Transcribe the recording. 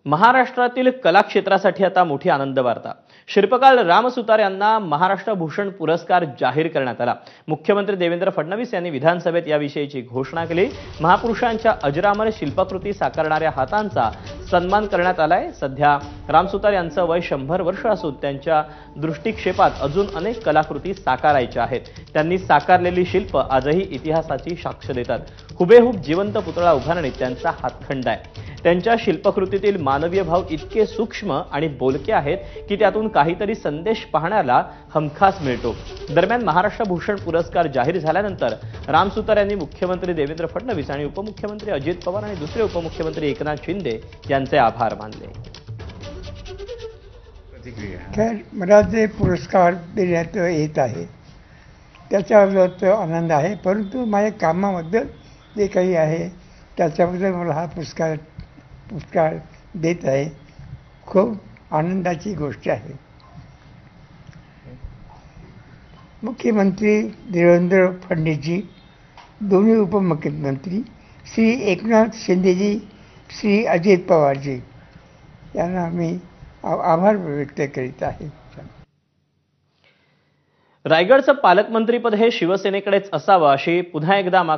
महाराष्ट्रातील कला क्षेत्रासाठी आता मोठी आनंद वार्ता। शिल्पकार राम सुतार यांना महाराष्ट्र भूषण पुरस्कार जाहीर करण्यात आला। मुख्यमंत्री देवेंद्र फडणवीस यांनी विधानसभेत याविषयीची घोषणा केली। महापुरुषांच्या अजरामर शिल्पकृती साकारणाऱ्या हातांचा सन्मान करण्यात आलाय। सध्या राम सुतार यांचं वय 100 वर्ष असून त्यांच्या दृष्टिक्षेपात अजून अनेक कलाकृती साकारायच्या आहेत। त्यांनी साकारलेली शिल्प आजही इतिहासाची साक्ष देतात। हुबेहूब जिवंत पुतळा उभारणे त्यांचा हातखंडा आहे। त्यांच्या शिल्पकृतीतील मानवीय भाव इतके सूक्ष्म आणि बोलके आहेत की त्यातून काहीतरी संदेश पाहण्याला हमखास मिळतो। दरम्यान महाराष्ट्र भूषण पुरस्कार जाहीर झाल्यानंतर राम सुतार यांनी मुख्यमंत्री देवेंद्र फडणवीस आणि उपमुख्यमंत्री अजित पवार आणि दुसरे उपमुख्यमंत्री एकनाथ शिंदे यांचे आभार मानले। खैर मला जे पुरस्कार देण्यात येत आहे त्याच्याबद्दल आनंद आहे, परंतु माझ्या कामाबद्दल जे काही आहे त्याच्याबद्दल मला हा पुरस्कार देत आहे, खूप आनंदाची गोष्ट आहे। मुख्यमंत्री देवेंद्र फडणवीसजी, दोन्ही उपमुख्यमंत्री श्री एकनाथ शिंदेजी, श्री अजित पवारजी यांना मी आभार व्यक्त करीत आहे। रायगडचं पालकमंत्रीपद हे शिवसेनेकडेच असावं अशी पुन्हा एकदा